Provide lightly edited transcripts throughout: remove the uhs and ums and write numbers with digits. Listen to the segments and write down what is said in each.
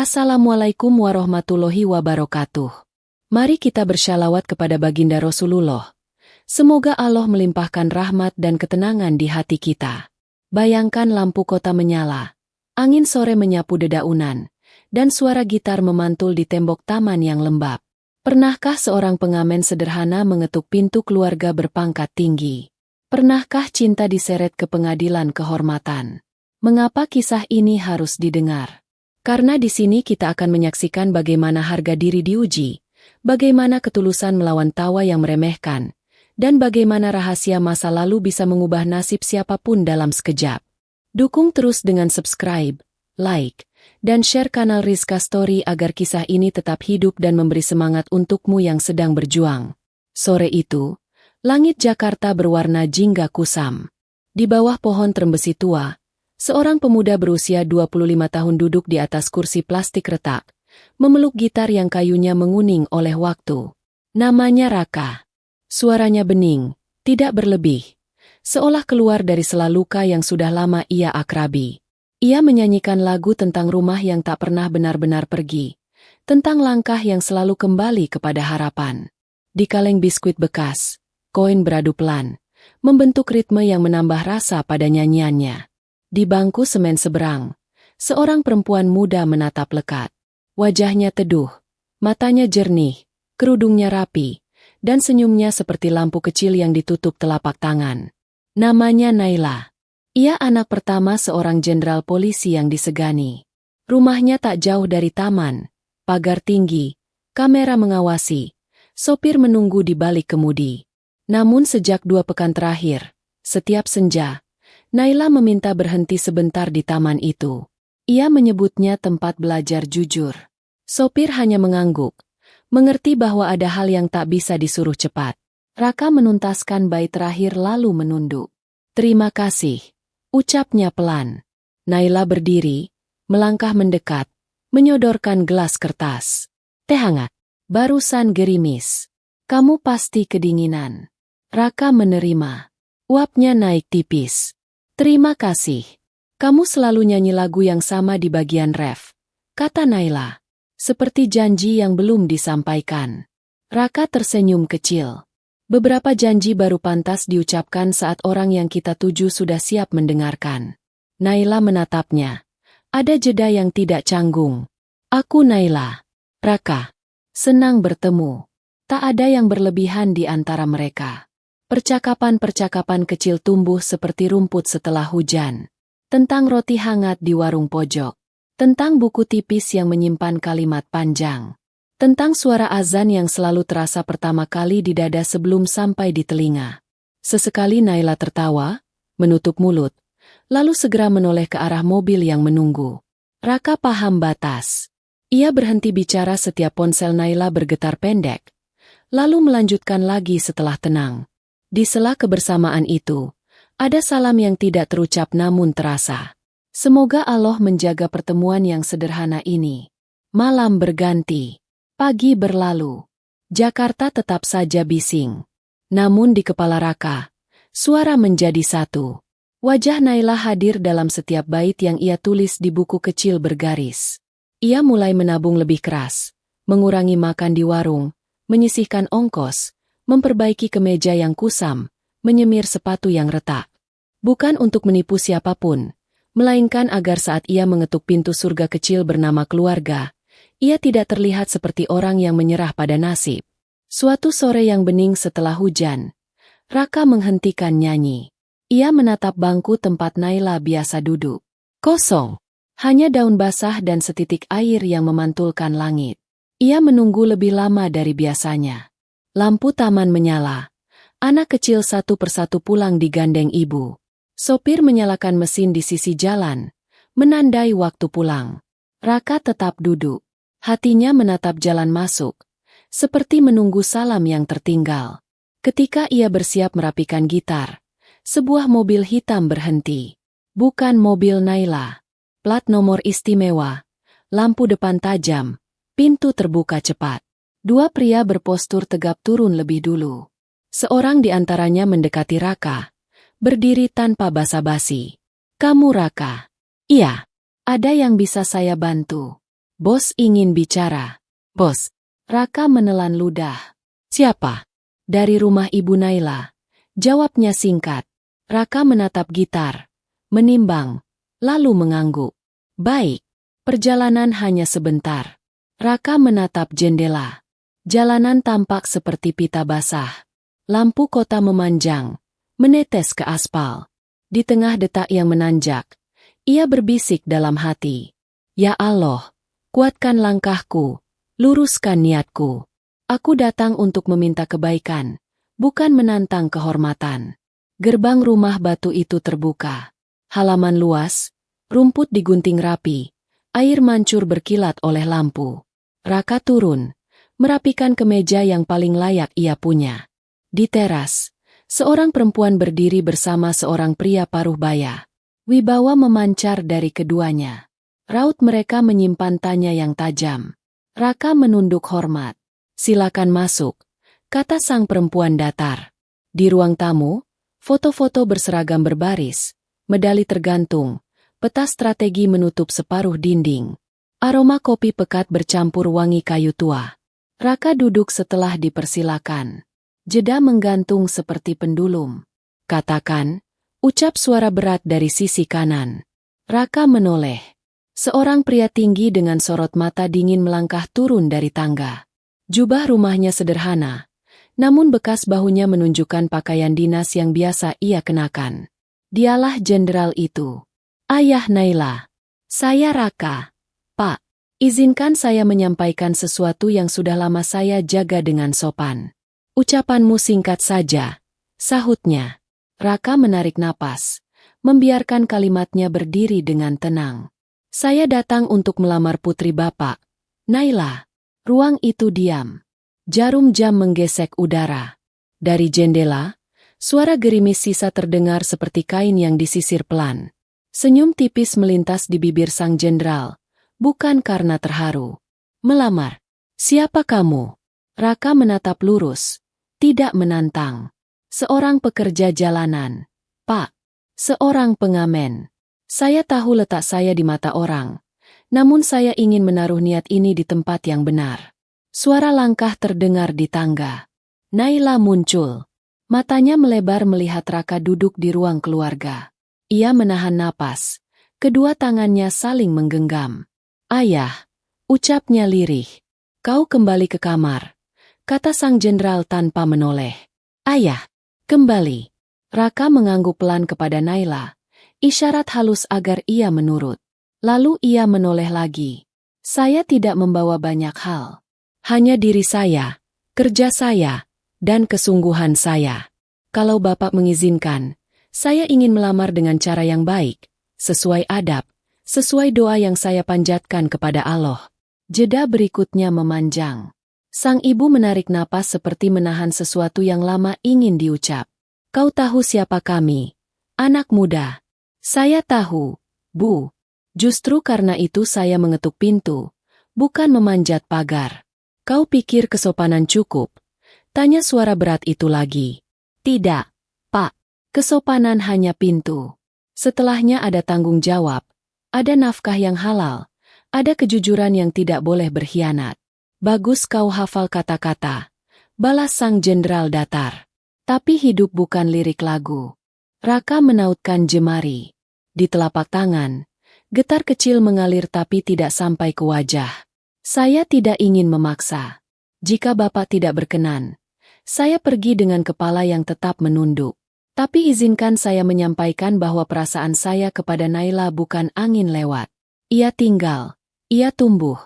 Assalamualaikum warahmatullahi wabarakatuh. Mari kita bersyalawat kepada baginda Rasulullah. Semoga Allah melimpahkan rahmat dan ketenangan di hati kita. Bayangkan lampu kota menyala, angin sore menyapu dedaunan, dan suara gitar memantul di tembok taman yang lembab. Pernahkah seorang pengamen sederhana mengetuk pintu keluarga berpangkat tinggi? Pernahkah cinta diseret ke pengadilan kehormatan? Mengapa kisah ini harus didengar? Karena di sini kita akan menyaksikan bagaimana harga diri diuji, bagaimana ketulusan melawan tawa yang meremehkan, dan bagaimana rahasia masa lalu bisa mengubah nasib siapapun dalam sekejap. Dukung terus dengan subscribe, like, dan share kanal Rizka Story agar kisah ini tetap hidup dan memberi semangat untukmu yang sedang berjuang. Sore itu, langit Jakarta berwarna jingga kusam. Di bawah pohon trembesi tua, seorang pemuda berusia 25 tahun duduk di atas kursi plastik retak, memeluk gitar yang kayunya menguning oleh waktu. Namanya Raka. Suaranya bening, tidak berlebih, seolah keluar dari sela luka yang sudah lama ia akrabi. Ia menyanyikan lagu tentang rumah yang tak pernah benar-benar pergi, tentang langkah yang selalu kembali kepada harapan. Di kaleng biskuit bekas, koin beradu pelan, membentuk ritme yang menambah rasa pada nyanyiannya. Di bangku semen seberang, seorang perempuan muda menatap lekat. Wajahnya teduh, matanya jernih, kerudungnya rapi, dan senyumnya seperti lampu kecil yang ditutup telapak tangan. Namanya Naila. Ia anak pertama seorang jenderal polisi yang disegani. Rumahnya tak jauh dari taman, pagar tinggi, kamera mengawasi, sopir menunggu di balik kemudi. Namun sejak 2 pekan terakhir, setiap senja, Naila meminta berhenti sebentar di taman itu. Ia menyebutnya tempat belajar jujur. Sopir hanya mengangguk, mengerti bahwa ada hal yang tak bisa disuruh cepat. Raka menuntaskan bait terakhir lalu menunduk. "Terima kasih," ucapnya pelan. Naila berdiri, melangkah mendekat, menyodorkan gelas kertas. "Teh hangat." "Barusan gerimis. Kamu pasti kedinginan." Raka menerima. Uapnya naik tipis. "Terima kasih. Kamu selalu nyanyi lagu yang sama di bagian ref," kata Naila. Seperti janji yang belum disampaikan. Raka tersenyum kecil. Beberapa janji baru pantas diucapkan saat orang yang kita tuju sudah siap mendengarkan. Naila menatapnya. Ada jeda yang tidak canggung. "Aku Naila." "Raka." "Senang bertemu." Tak ada yang berlebihan di antara mereka. Percakapan-percakapan kecil tumbuh seperti rumput setelah hujan. Tentang roti hangat di warung pojok. Tentang buku tipis yang menyimpan kalimat panjang. Tentang suara azan yang selalu terasa pertama kali di dada sebelum sampai di telinga. Sesekali Naila tertawa, menutup mulut, lalu segera menoleh ke arah mobil yang menunggu. Raka paham batas. Ia berhenti bicara setiap ponsel Naila bergetar pendek, lalu melanjutkan lagi setelah tenang. Di sela kebersamaan itu, ada salam yang tidak terucap namun terasa. Semoga Allah menjaga pertemuan yang sederhana ini. Malam berganti. Pagi berlalu. Jakarta tetap saja bising. Namun di kepala Raka, suara menjadi satu. Wajah Naila hadir dalam setiap bait yang ia tulis di buku kecil bergaris. Ia mulai menabung lebih keras, mengurangi makan di warung, menyisihkan ongkos, memperbaiki kemeja yang kusam, menyemir sepatu yang retak. Bukan untuk menipu siapapun, melainkan agar saat ia mengetuk pintu surga kecil bernama keluarga, ia tidak terlihat seperti orang yang menyerah pada nasib. Suatu sore yang bening setelah hujan, Raka menghentikan nyanyi. Ia menatap bangku tempat Naila biasa duduk. Kosong. Hanya daun basah dan setitik air yang memantulkan langit. Ia menunggu lebih lama dari biasanya. Lampu taman menyala. Anak kecil satu persatu pulang digandeng ibu. Sopir menyalakan mesin di sisi jalan, menandai waktu pulang. Raka tetap duduk. Hatinya menatap jalan masuk, seperti menunggu salam yang tertinggal. Ketika ia bersiap merapikan gitar, sebuah mobil hitam berhenti. Bukan mobil Naila. Plat nomor istimewa, lampu depan tajam, pintu terbuka cepat. 2 pria berpostur tegap turun lebih dulu. Seorang di antaranya mendekati Raka, berdiri tanpa basa-basi. "Kamu Raka?" "Iya." "Ada yang bisa saya bantu?" Bos ingin bicara. Bos. Raka menelan ludah. Siapa? Dari rumah Ibu Naila. Jawabnya singkat. Raka menatap gitar. Menimbang. Lalu mengangguk. Baik. Perjalanan hanya sebentar. Raka menatap jendela. Jalanan tampak seperti pita basah. Lampu kota memanjang, menetes ke aspal. Di tengah detak yang menanjak, ia berbisik dalam hati. Ya Allah, kuatkan langkahku, luruskan niatku. Aku datang untuk meminta kebaikan, bukan menantang kehormatan. Gerbang rumah batu itu terbuka. Halaman luas, rumput digunting rapi, air mancur berkilat oleh lampu. Raka turun, merapikan kemeja yang paling layak ia punya. Di teras, seorang perempuan berdiri bersama seorang pria paruh baya. Wibawa memancar dari keduanya. Raut mereka menyimpan tanya yang tajam. Raka menunduk hormat. Silakan masuk, kata sang perempuan datar. Di ruang tamu, foto-foto berseragam berbaris, medali tergantung, peta strategi menutup separuh dinding. Aroma kopi pekat bercampur wangi kayu tua. Raka duduk setelah dipersilakan. Jeda menggantung seperti pendulum. Katakan, ucap suara berat dari sisi kanan. Raka menoleh. Seorang pria tinggi dengan sorot mata dingin melangkah turun dari tangga. Jubah rumahnya sederhana, namun bekas bahunya menunjukkan pakaian dinas yang biasa ia kenakan. Dialah jenderal itu. Ayah Naila. Saya Raka. Pak, izinkan saya menyampaikan sesuatu yang sudah lama saya jaga dengan sopan. Ucapanmu singkat saja, sahutnya. Raka menarik napas, membiarkan kalimatnya berdiri dengan tenang. Saya datang untuk melamar putri Bapak, Naila. Ruang itu diam. Jarum jam menggesek udara. Dari jendela, suara gerimis sisa terdengar seperti kain yang disisir pelan. Senyum tipis melintas di bibir sang jenderal, bukan karena terharu. Melamar. Siapa kamu? Raka menatap lurus. Tidak menantang. Seorang pekerja jalanan. Pak. Seorang pengamen. Saya tahu letak saya di mata orang. Namun saya ingin menaruh niat ini di tempat yang benar. Suara langkah terdengar di tangga. Naila muncul. Matanya melebar melihat Raka duduk di ruang keluarga. Ia menahan napas. Kedua tangannya saling menggenggam. Ayah. Ucapnya lirih. Kau kembali ke kamar. Kata sang jenderal tanpa menoleh. Ayah, kembali. Raka mengangguk pelan kepada Naila. Isyarat halus agar ia menurut. Lalu ia menoleh lagi. Saya tidak membawa banyak hal. Hanya diri saya, kerja saya, dan kesungguhan saya. Kalau Bapak mengizinkan, saya ingin melamar dengan cara yang baik, sesuai adab, sesuai doa yang saya panjatkan kepada Allah. Jeda berikutnya memanjang. Sang ibu menarik napas seperti menahan sesuatu yang lama ingin diucap. Kau tahu siapa kami? Anak muda. Saya tahu, Bu. Justru karena itu saya mengetuk pintu, bukan memanjat pagar. Kau pikir kesopanan cukup? Tanya suara berat itu lagi. Tidak, Pak. Kesopanan hanya pintu. Setelahnya ada tanggung jawab, ada nafkah yang halal, ada kejujuran yang tidak boleh berkhianat. Bagus kau hafal kata-kata, balas sang jenderal datar. Tapi hidup bukan lirik lagu. Raka menautkan jemari. Di telapak tangan, getar kecil mengalir tapi tidak sampai ke wajah. Saya tidak ingin memaksa. Jika Bapak tidak berkenan, saya pergi dengan kepala yang tetap menunduk. Tapi izinkan saya menyampaikan bahwa perasaan saya kepada Naila bukan angin lewat. Ia tinggal, ia tumbuh.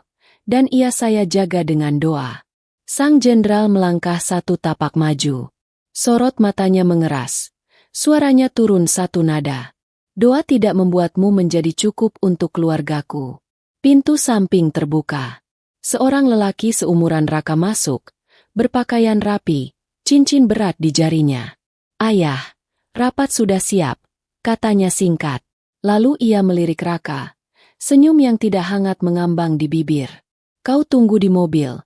Dan ia saya jaga dengan doa. Sang jenderal melangkah satu tapak maju. Sorot matanya mengeras. Suaranya turun satu nada. Doa tidak membuatmu menjadi cukup untuk keluargaku. Pintu samping terbuka. Seorang lelaki seumuran Raka masuk, berpakaian rapi, cincin berat di jarinya. Ayah, rapat sudah siap, katanya singkat. Lalu ia melirik Raka. Senyum yang tidak hangat mengambang di bibir. Kau tunggu di mobil,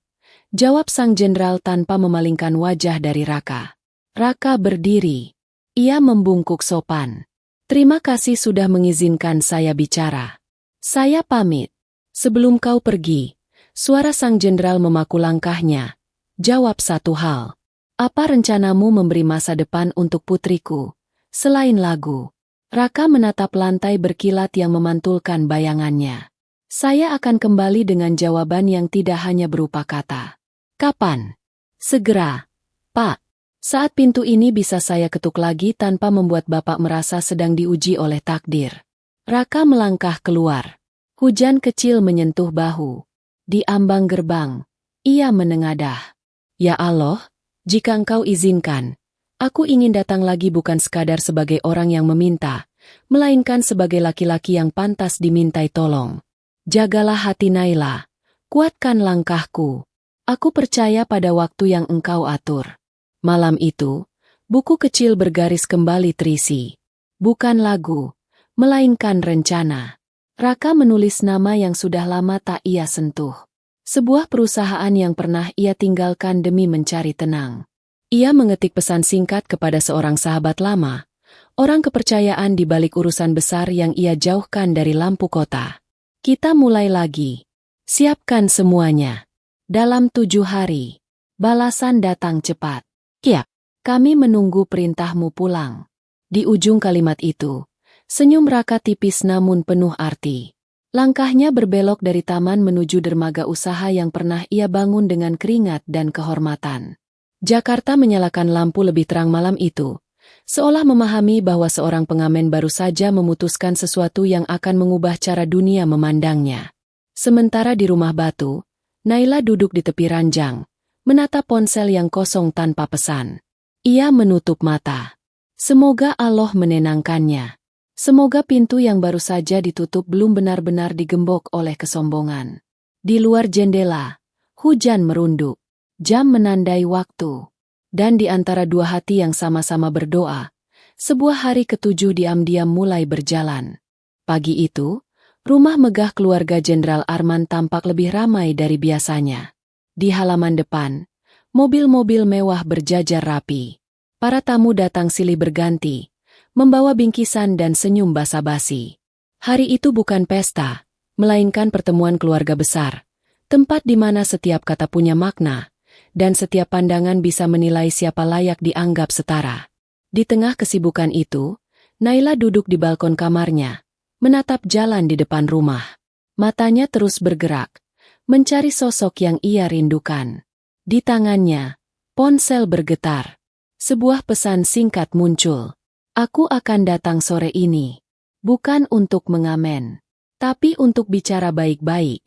jawab sang jenderal tanpa memalingkan wajah dari Raka. Raka berdiri. Ia membungkuk sopan. Terima kasih sudah mengizinkan saya bicara. Saya pamit. Sebelum kau pergi, suara sang jenderal memaku langkahnya. Jawab satu hal. Apa rencanamu memberi masa depan untuk putriku, selain lagu? Raka menatap lantai berkilat yang memantulkan bayangannya. Saya akan kembali dengan jawaban yang tidak hanya berupa kata. Kapan? Segera, Pak. Saat pintu ini bisa saya ketuk lagi tanpa membuat Bapak merasa sedang diuji oleh takdir. Raka melangkah keluar. Hujan kecil menyentuh bahu. Di ambang gerbang, ia menengadah. Ya Allah, jika Engkau izinkan, aku ingin datang lagi bukan sekadar sebagai orang yang meminta, melainkan sebagai laki-laki yang pantas dimintai tolong. Jagalah hati Naila, kuatkan langkahku. Aku percaya pada waktu yang Engkau atur. Malam itu, buku kecil bergaris kembali terisi. Bukan lagu, melainkan rencana. Raka menulis nama yang sudah lama tak ia sentuh. Sebuah perusahaan yang pernah ia tinggalkan demi mencari tenang. Ia mengetik pesan singkat kepada seorang sahabat lama, orang kepercayaan di balik urusan besar yang ia jauhkan dari lampu kota. Kita mulai lagi. Siapkan semuanya. Dalam 7 hari, balasan datang cepat. Kiap, kami menunggu perintahmu pulang. Di ujung kalimat itu, senyum Raka tipis namun penuh arti. Langkahnya berbelok dari taman menuju dermaga usaha yang pernah ia bangun dengan keringat dan kehormatan. Jakarta menyalakan lampu lebih terang malam itu, seolah memahami bahwa seorang pengamen baru saja memutuskan sesuatu yang akan mengubah cara dunia memandangnya. Sementara di rumah batu, Naila duduk di tepi ranjang, menatap ponsel yang kosong tanpa pesan. Ia menutup mata. Semoga Allah menenangkannya. Semoga pintu yang baru saja ditutup belum benar-benar digembok oleh kesombongan. Di luar jendela, hujan merunduk. Jam menandai waktu. Dan di antara dua hati yang sama-sama berdoa, sebuah hari ketujuh diam-diam mulai berjalan. Pagi itu, rumah megah keluarga Jenderal Arman tampak lebih ramai dari biasanya. Di halaman depan, mobil-mobil mewah berjajar rapi. Para tamu datang silih berganti, membawa bingkisan dan senyum basa-basi. Hari itu bukan pesta, melainkan pertemuan keluarga besar, tempat di mana setiap kata punya makna, dan setiap pandangan bisa menilai siapa layak dianggap setara. Di tengah kesibukan itu, Naila duduk di balkon kamarnya, menatap jalan di depan rumah. Matanya terus bergerak, mencari sosok yang ia rindukan. Di tangannya, ponsel bergetar. Sebuah pesan singkat muncul. Aku akan datang sore ini. Bukan untuk mengamen, tapi untuk bicara baik-baik.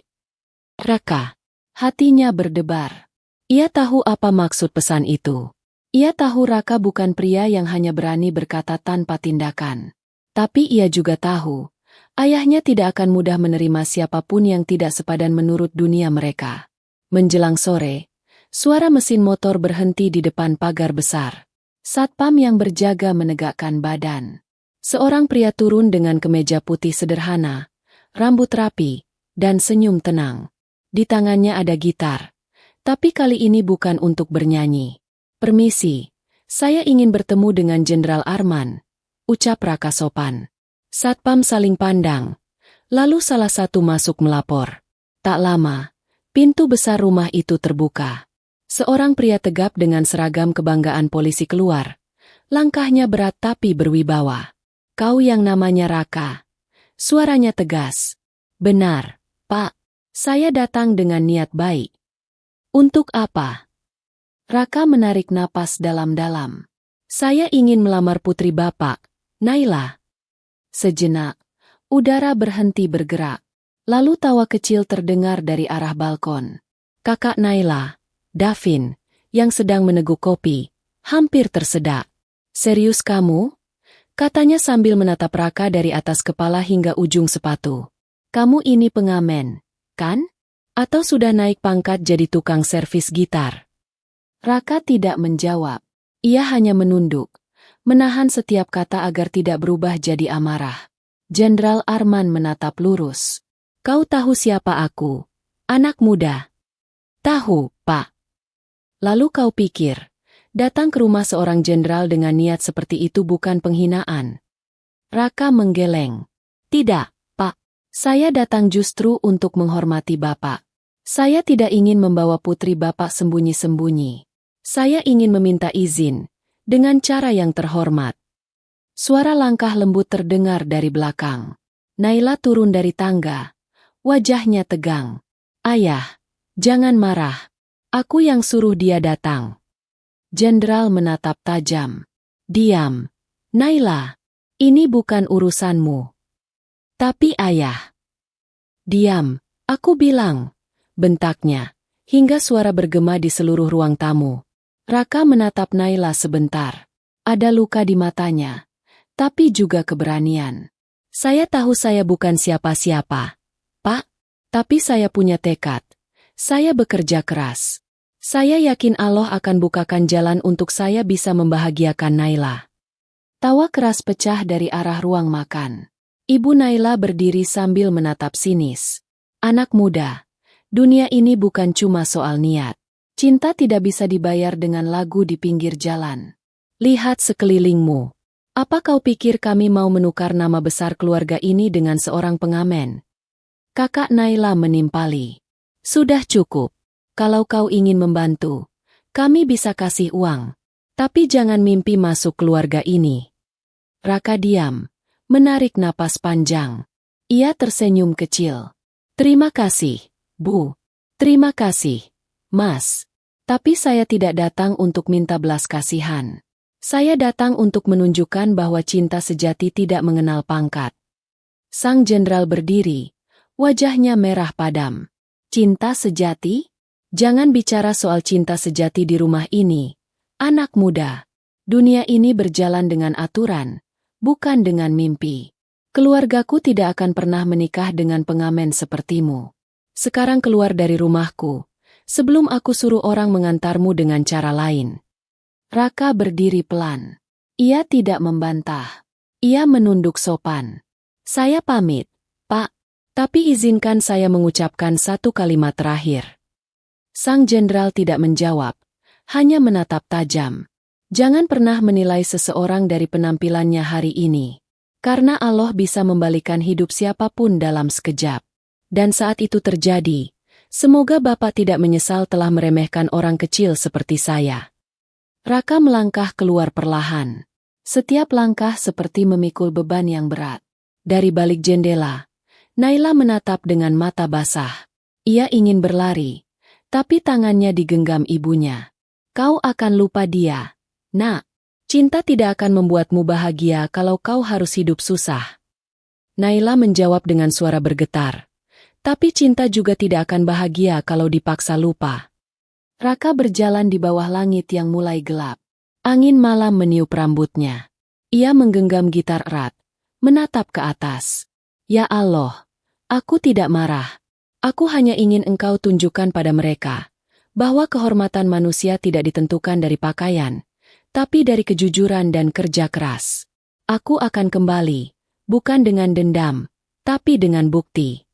Raka. Hatinya berdebar. Ia tahu apa maksud pesan itu. Ia tahu Raka bukan pria yang hanya berani berkata tanpa tindakan. Tapi ia juga tahu, ayahnya tidak akan mudah menerima siapapun yang tidak sepadan menurut dunia mereka. Menjelang sore, suara mesin motor berhenti di depan pagar besar. Satpam yang berjaga menegakkan badan. Seorang pria turun dengan kemeja putih sederhana, rambut rapi, dan senyum tenang. Di tangannya ada gitar. Tapi kali ini bukan untuk bernyanyi. Permisi, saya ingin bertemu dengan Jenderal Arman, ucap Raka sopan. Satpam saling pandang. Lalu salah satu masuk melapor. Tak lama, pintu besar rumah itu terbuka. Seorang pria tegap dengan seragam kebanggaan polisi keluar. Langkahnya berat tapi berwibawa. Kau yang namanya Raka. Suaranya tegas. Benar, Pak. Saya datang dengan niat baik. Untuk apa? Raka menarik napas dalam-dalam. Saya ingin melamar putri Bapak, Naila. Sejenak, udara berhenti bergerak. Lalu tawa kecil terdengar dari arah balkon. Kakak Naila, Davin, yang sedang meneguk kopi, hampir tersedak. Serius kamu? Katanya sambil menatap Raka dari atas kepala hingga ujung sepatu. Kamu ini pengamen, kan? Atau sudah naik pangkat jadi tukang servis gitar? Raka tidak menjawab. Ia hanya menunduk, menahan setiap kata agar tidak berubah jadi amarah. Jenderal Arman menatap lurus. Kau tahu siapa aku? Anak muda. Tahu, Pak. Lalu kau pikir, datang ke rumah seorang jenderal dengan niat seperti itu bukan penghinaan? Raka menggeleng. Tidak, Pak. Saya datang justru untuk menghormati Bapak. Saya tidak ingin membawa putri Bapak sembunyi-sembunyi. Saya ingin meminta izin, dengan cara yang terhormat. Suara langkah lembut terdengar dari belakang. Naila turun dari tangga. Wajahnya tegang. Ayah, jangan marah. Aku yang suruh dia datang. Jenderal menatap tajam. Diam. Naila, ini bukan urusanmu. Tapi ayah. Diam, aku bilang. Bentaknya, hingga suara bergema di seluruh ruang tamu. Raka menatap Naila sebentar. Ada luka di matanya, tapi juga keberanian. Saya tahu saya bukan siapa-siapa, Pak, tapi saya punya tekad. Saya bekerja keras. Saya yakin Allah akan bukakan jalan untuk saya bisa membahagiakan Naila. Tawa keras pecah dari arah ruang makan. Ibu Naila berdiri sambil menatap sinis. Anak muda, dunia ini bukan cuma soal niat. Cinta tidak bisa dibayar dengan lagu di pinggir jalan. Lihat sekelilingmu. Apa kau pikir kami mau menukar nama besar keluarga ini dengan seorang pengamen? Kakak Naila menimpali. Sudah cukup. Kalau kau ingin membantu, kami bisa kasih uang. Tapi jangan mimpi masuk keluarga ini. Raka diam, menarik napas panjang. Ia tersenyum kecil. Terima kasih, Bu. Terima kasih, Mas. Tapi saya tidak datang untuk minta belas kasihan. Saya datang untuk menunjukkan bahwa cinta sejati tidak mengenal pangkat. Sang jenderal berdiri, wajahnya merah padam. Cinta sejati? Jangan bicara soal cinta sejati di rumah ini, anak muda. Dunia ini berjalan dengan aturan, bukan dengan mimpi. Keluargaku tidak akan pernah menikah dengan pengamen sepertimu. Sekarang keluar dari rumahku, sebelum aku suruh orang mengantarmu dengan cara lain. Raka berdiri pelan. Ia tidak membantah. Ia menunduk sopan. Saya pamit, Pak, tapi izinkan saya mengucapkan satu kalimat terakhir. Sang jenderal tidak menjawab, hanya menatap tajam. Jangan pernah menilai seseorang dari penampilannya hari ini. Karena Allah bisa membalikan hidup siapapun dalam sekejap. Dan saat itu terjadi, semoga Bapak tidak menyesal telah meremehkan orang kecil seperti saya. Raka melangkah keluar perlahan. Setiap langkah seperti memikul beban yang berat. Dari balik jendela, Naila menatap dengan mata basah. Ia ingin berlari. Tapi tangannya digenggam ibunya. Kau akan lupa dia. Nak, cinta tidak akan membuatmu bahagia kalau kau harus hidup susah. Naila menjawab dengan suara bergetar. Tapi cinta juga tidak akan bahagia kalau dipaksa lupa. Raka berjalan di bawah langit yang mulai gelap. Angin malam meniup rambutnya. Ia menggenggam gitar erat, menatap ke atas. Ya Allah, aku tidak marah. Aku hanya ingin engkau tunjukkan pada mereka bahwa kehormatan manusia tidak ditentukan dari pakaian, tapi dari kejujuran dan kerja keras. Aku akan kembali, bukan dengan dendam, tapi dengan bukti.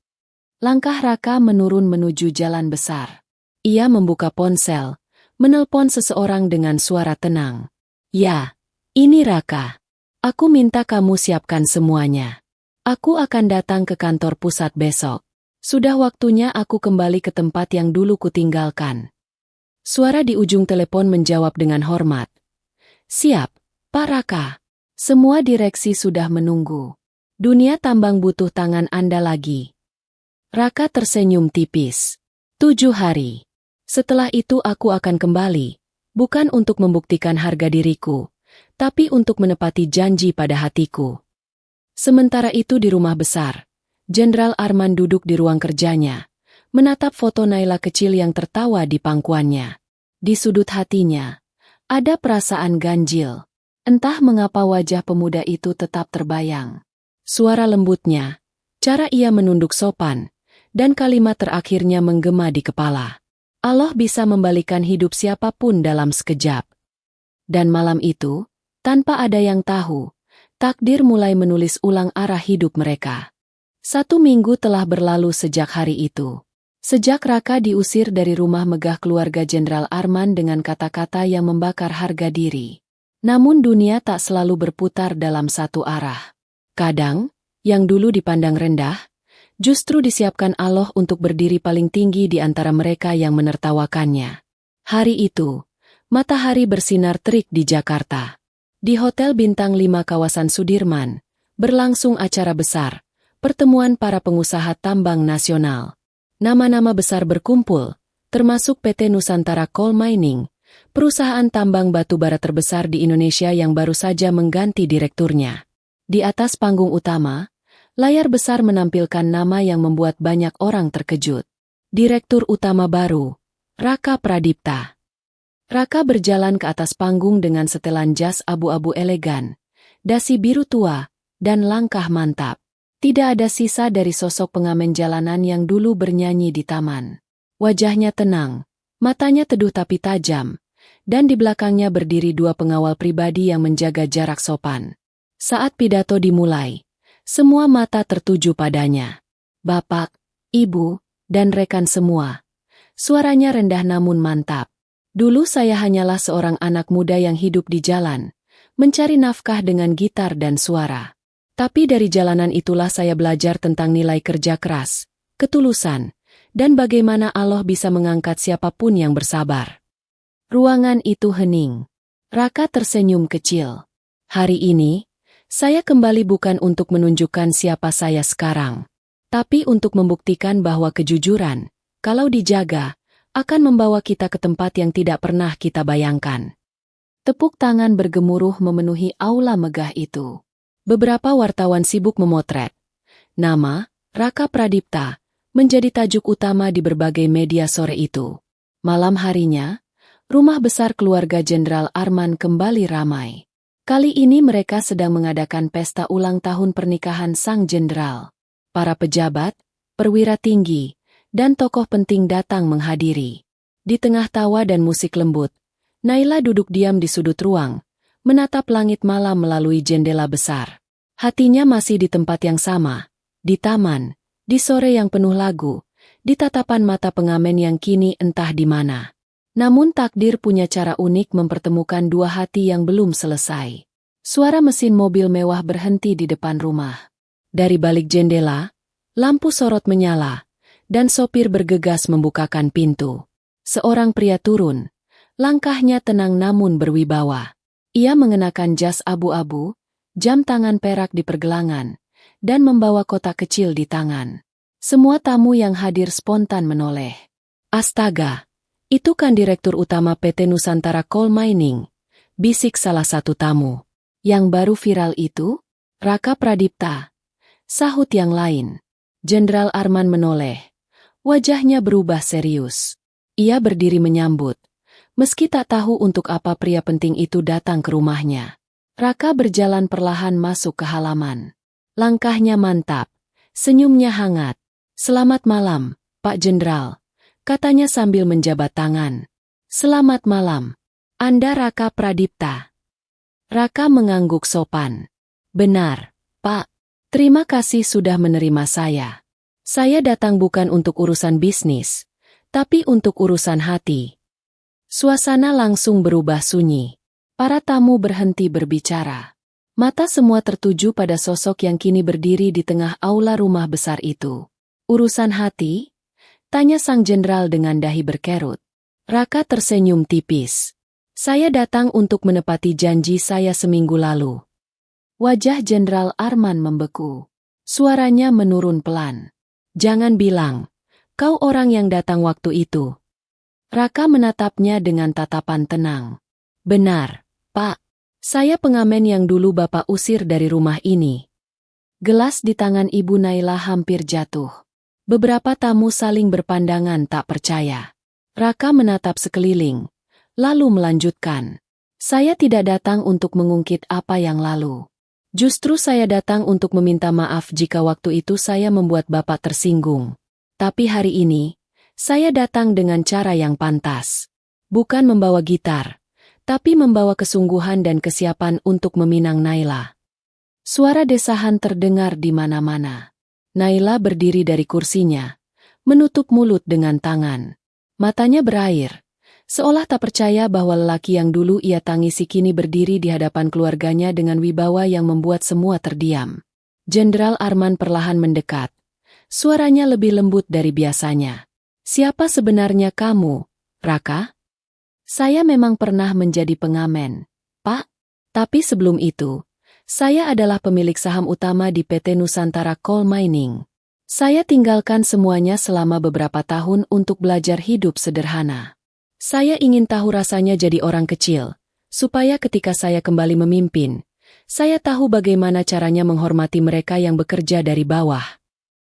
Langkah Raka menurun menuju jalan besar. Ia membuka ponsel, menelpon seseorang dengan suara tenang. Ya, ini Raka. Aku minta kamu siapkan semuanya. Aku akan datang ke kantor pusat besok. Sudah waktunya aku kembali ke tempat yang dulu kutinggalkan. Suara di ujung telepon menjawab dengan hormat. Siap, Pak Raka. Semua direksi sudah menunggu. Dunia tambang butuh tangan Anda lagi. Raka tersenyum tipis. 7 hari. Setelah itu aku akan kembali, bukan untuk membuktikan harga diriku, tapi untuk menepati janji pada hatiku. Sementara itu di rumah besar, Jenderal Arman duduk di ruang kerjanya, menatap foto Naila kecil yang tertawa di pangkuannya. Di sudut hatinya, ada perasaan ganjil. Entah mengapa wajah pemuda itu tetap terbayang. Suara lembutnya, cara ia menunduk sopan, dan kalimat terakhirnya menggema di kepala. Allah bisa membalikan hidup siapapun dalam sekejap. Dan malam itu, tanpa ada yang tahu, takdir mulai menulis ulang arah hidup mereka. 1 minggu telah berlalu sejak hari itu. Sejak Raka diusir dari rumah megah keluarga Jenderal Arman dengan kata-kata yang membakar harga diri. Namun dunia tak selalu berputar dalam satu arah. Kadang, yang dulu dipandang rendah, Justru disiapkan Allah untuk berdiri paling tinggi di antara mereka yang menertawakannya. Hari itu, matahari bersinar terik di Jakarta. Di Hotel Bintang 5 kawasan Sudirman, berlangsung acara besar, pertemuan para pengusaha tambang nasional. Nama-nama besar berkumpul, termasuk PT Nusantara Coal Mining, perusahaan tambang batu bara terbesar di Indonesia yang baru saja mengganti direkturnya. Di atas panggung utama, layar besar menampilkan nama yang membuat banyak orang terkejut. Direktur utama baru, Raka Pradipta. Raka berjalan ke atas panggung dengan setelan jas abu-abu elegan, dasi biru tua, dan langkah mantap. Tidak ada sisa dari sosok pengamen jalanan yang dulu bernyanyi di taman. Wajahnya tenang, matanya teduh tapi tajam, dan di belakangnya berdiri dua pengawal pribadi yang menjaga jarak sopan. Saat pidato dimulai, semua mata tertuju padanya. Bapak, Ibu, dan rekan semua. Suaranya rendah namun mantap. Dulu saya hanyalah seorang anak muda yang hidup di jalan, mencari nafkah dengan gitar dan suara. Tapi dari jalanan itulah saya belajar tentang nilai kerja keras, ketulusan, dan bagaimana Allah bisa mengangkat siapapun yang bersabar. Ruangan itu hening. Raka tersenyum kecil. Hari ini, saya kembali bukan untuk menunjukkan siapa saya sekarang, tapi untuk membuktikan bahwa kejujuran, kalau dijaga, akan membawa kita ke tempat yang tidak pernah kita bayangkan. Tepuk tangan bergemuruh memenuhi aula megah itu. Beberapa wartawan sibuk memotret. Nama, Raka Pradipta, menjadi tajuk utama di berbagai media sore itu. Malam harinya, rumah besar keluarga Jenderal Arman kembali ramai. Kali ini mereka sedang mengadakan pesta ulang tahun pernikahan sang jenderal. Para pejabat, perwira tinggi, dan tokoh penting datang menghadiri. Di tengah tawa dan musik lembut, Naila duduk diam di sudut ruang, menatap langit malam melalui jendela besar. Hatinya masih di tempat yang sama, di taman, di sore yang penuh lagu, di tatapan mata pengamen yang kini entah di mana. Namun takdir punya cara unik mempertemukan dua hati yang belum selesai. Suara mesin mobil mewah berhenti di depan rumah. Dari balik jendela, lampu sorot menyala, dan sopir bergegas membukakan pintu. Seorang pria turun, langkahnya tenang namun berwibawa. Ia mengenakan jas abu-abu, jam tangan perak di pergelangan, dan membawa kotak kecil di tangan. Semua tamu yang hadir spontan menoleh. Astaga! Itu kan Direktur Utama PT Nusantara Coal Mining, bisik salah satu tamu. Yang baru viral itu? Raka Pradipta. Sahut yang lain. Jenderal Arman menoleh. Wajahnya berubah serius. Ia berdiri menyambut. Meski tak tahu untuk apa pria penting itu datang ke rumahnya. Raka berjalan perlahan masuk ke halaman. Langkahnya mantap. Senyumnya hangat. Selamat malam, Pak Jenderal. Katanya sambil menjabat tangan. Selamat malam. Anda Raka Pradipta. Raka mengangguk sopan. Benar, Pak. Terima kasih sudah menerima saya. Saya datang bukan untuk urusan bisnis, tapi untuk urusan hati. Suasana langsung berubah sunyi. Para tamu berhenti berbicara. Mata semua tertuju pada sosok yang kini berdiri di tengah aula rumah besar itu. Urusan hati? Tanya sang jenderal dengan dahi berkerut. Raka tersenyum tipis. Saya datang untuk menepati janji saya seminggu lalu. Wajah Jenderal Arman membeku. Suaranya menurun pelan. Jangan bilang, kau orang yang datang waktu itu. Raka menatapnya dengan tatapan tenang. Benar, Pak. Saya pengamen yang dulu Bapak usir dari rumah ini. Gelas di tangan Ibu Naila hampir jatuh. Beberapa tamu saling berpandangan tak percaya. Raka menatap sekeliling, lalu melanjutkan. Saya tidak datang untuk mengungkit apa yang lalu. Justru saya datang untuk meminta maaf jika waktu itu saya membuat Bapak tersinggung. Tapi hari ini, saya datang dengan cara yang pantas. Bukan membawa gitar, tapi membawa kesungguhan dan kesiapan untuk meminang Naila. Suara desahan terdengar di mana-mana. Naila berdiri dari kursinya, menutup mulut dengan tangan. Matanya berair, seolah tak percaya bahwa lelaki yang dulu ia tangisi kini berdiri di hadapan keluarganya dengan wibawa yang membuat semua terdiam. Jenderal Arman perlahan mendekat, Suaranya lebih lembut dari biasanya. Siapa sebenarnya kamu, Raka? Saya memang pernah menjadi pengamen, Pak. Tapi sebelum itu, saya adalah pemilik saham utama di PT Nusantara Coal Mining. Saya tinggalkan semuanya selama beberapa tahun untuk belajar hidup sederhana. Saya ingin tahu rasanya jadi orang kecil, supaya ketika saya kembali memimpin, saya tahu bagaimana caranya menghormati mereka yang bekerja dari bawah.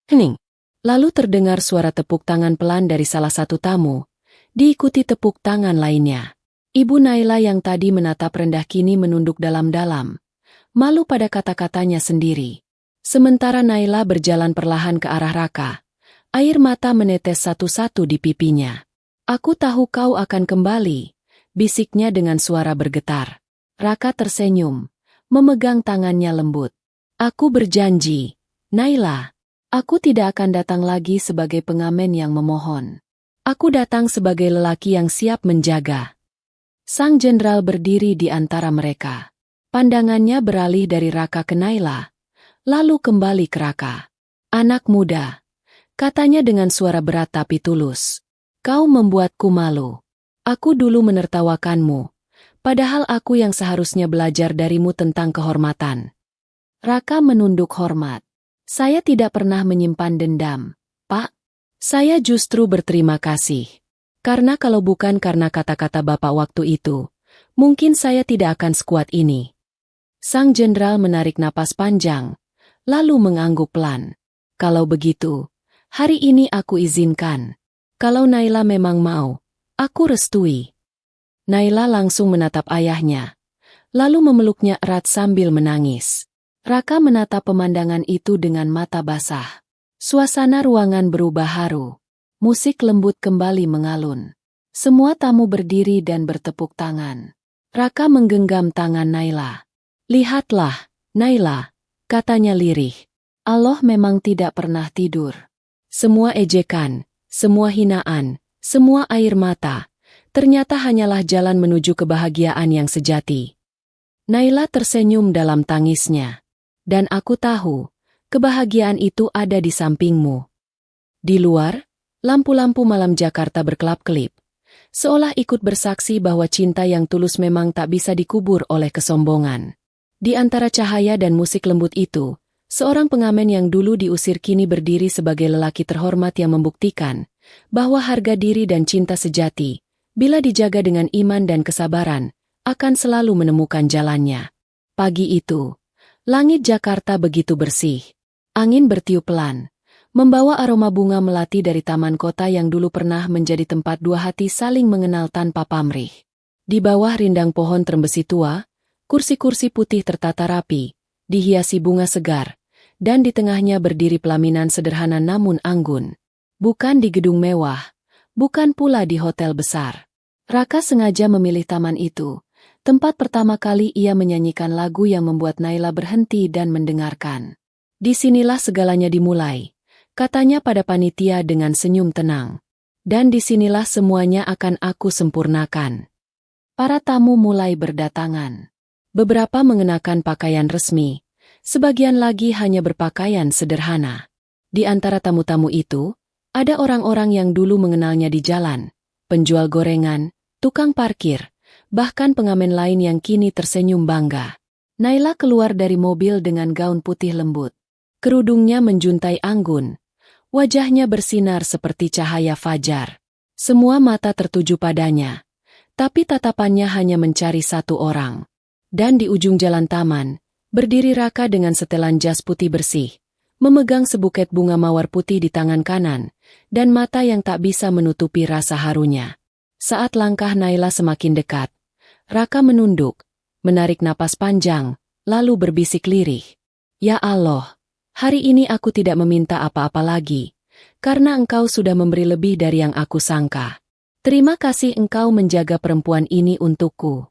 Hening. Lalu terdengar suara tepuk tangan pelan dari salah satu tamu, diikuti tepuk tangan lainnya. Ibu Naila yang tadi menatap rendah kini menunduk dalam-dalam, malu pada kata-katanya sendiri. Sementara Naila berjalan perlahan ke arah Raka, air mata menetes satu-satu di pipinya. Aku tahu kau akan kembali, bisiknya dengan suara bergetar. Raka tersenyum, memegang tangannya lembut. Aku berjanji, Naila. Aku tidak akan datang lagi sebagai pengamen yang memohon. Aku datang sebagai lelaki yang siap menjaga. Sang jenderal berdiri di antara mereka. Pandangannya beralih dari Raka ke Naila, lalu kembali ke Raka. Anak muda, katanya dengan suara berat tapi tulus. Kau membuatku malu. Aku dulu menertawakanmu, padahal aku yang seharusnya belajar darimu tentang kehormatan. Raka menunduk hormat. Saya tidak pernah menyimpan dendam, Pak. Saya justru berterima kasih. Karena kalau bukan karena kata-kata Bapak waktu itu, mungkin saya tidak akan sekuat ini. Sang jenderal menarik napas panjang, lalu mengangguk pelan. Kalau begitu, hari ini aku izinkan. Kalau Naila memang mau, aku restui. Naila langsung menatap ayahnya, lalu memeluknya erat sambil menangis. Raka menatap pemandangan itu dengan mata basah. Suasana ruangan berubah haru. Musik lembut kembali mengalun. Semua tamu berdiri dan bertepuk tangan. Raka menggenggam tangan Naila. Lihatlah, Naila, katanya lirih. Allah memang tidak pernah tidur. Semua ejekan, semua hinaan, semua air mata, ternyata hanyalah jalan menuju kebahagiaan yang sejati. Naila tersenyum dalam tangisnya. Dan aku tahu, kebahagiaan itu ada di sampingmu. Di luar, lampu-lampu malam Jakarta berkelap-kelip, seolah ikut bersaksi bahwa cinta yang tulus memang tak bisa dikubur oleh kesombongan. Di antara cahaya dan musik lembut itu, seorang pengamen yang dulu diusir kini berdiri sebagai lelaki terhormat yang membuktikan bahwa harga diri dan cinta sejati, bila dijaga dengan iman dan kesabaran, akan selalu menemukan jalannya. Pagi itu, langit Jakarta begitu bersih. Angin bertiup pelan, membawa aroma bunga melati dari taman kota yang dulu pernah menjadi tempat dua hati saling mengenal tanpa pamrih. Di bawah rindang pohon terembesi tua, kursi-kursi putih tertata rapi, dihiasi bunga segar, dan di tengahnya berdiri pelaminan sederhana namun anggun. Bukan di gedung mewah, bukan pula di hotel besar. Raka sengaja memilih taman itu. Tempat pertama kali ia menyanyikan lagu yang membuat Naila berhenti dan mendengarkan. Disinilah segalanya dimulai, katanya pada panitia dengan senyum tenang. Dan disinilah semuanya akan aku sempurnakan. Para tamu mulai berdatangan. Beberapa mengenakan pakaian resmi, sebagian lagi hanya berpakaian sederhana. Di antara tamu-tamu itu, ada orang-orang yang dulu mengenalnya di jalan, penjual gorengan, tukang parkir, bahkan pengamen lain yang kini tersenyum bangga. Naila keluar dari mobil dengan gaun putih lembut. Kerudungnya menjuntai anggun. Wajahnya bersinar seperti cahaya fajar. Semua mata tertuju padanya. Tapi tatapannya hanya mencari satu orang. Dan di ujung jalan taman, berdiri Raka dengan setelan jas putih bersih, memegang sebuket bunga mawar putih di tangan kanan, dan mata yang tak bisa menutupi rasa harunya. Saat langkah Naila semakin dekat, Raka menunduk, menarik napas panjang, lalu berbisik lirih. Ya Allah, hari ini aku tidak meminta apa-apa lagi, karena engkau sudah memberi lebih dari yang aku sangka. Terima kasih engkau menjaga perempuan ini untukku.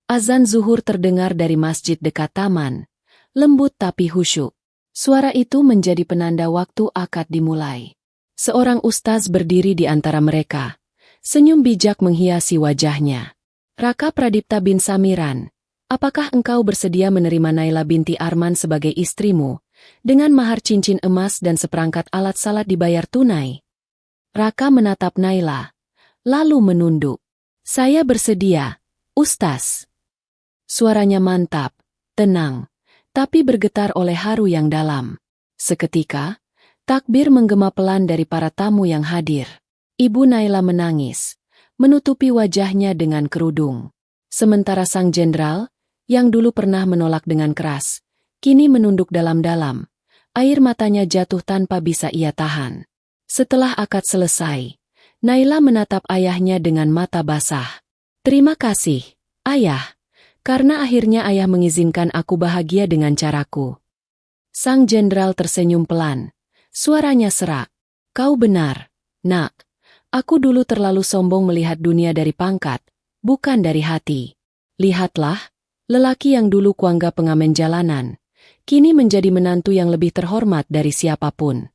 Azan zuhur terdengar dari masjid dekat taman, lembut tapi khusyuk. Suara itu menjadi penanda waktu akad dimulai. Seorang ustaz berdiri di antara mereka, senyum bijak menghiasi wajahnya. Raka Pradipta bin Samiran, apakah engkau bersedia menerima Naila binti Arman sebagai istrimu, dengan mahar cincin emas dan seperangkat alat salat dibayar tunai. Raka menatap Naila, lalu menunduk. "Saya bersedia, Ustaz." Suaranya mantap, tenang, tapi bergetar oleh haru yang dalam. Seketika, takbir menggema pelan dari para tamu yang hadir. Ibu Naila menangis, menutupi wajahnya dengan kerudung. Sementara sang jenderal, yang dulu pernah menolak dengan keras, kini menunduk dalam-dalam. Air matanya jatuh tanpa bisa ia tahan. Setelah akad selesai, Naila menatap ayahnya dengan mata basah. "Terima kasih, Ayah, karena akhirnya Ayah mengizinkan aku bahagia dengan caraku." Sang jenderal tersenyum pelan. Suaranya serak. "Kau benar, Nak. Aku dulu terlalu sombong melihat dunia dari pangkat, bukan dari hati. Lihatlah, lelaki yang dulu kuanggap pengamen jalanan, kini menjadi menantu yang lebih terhormat dari siapapun."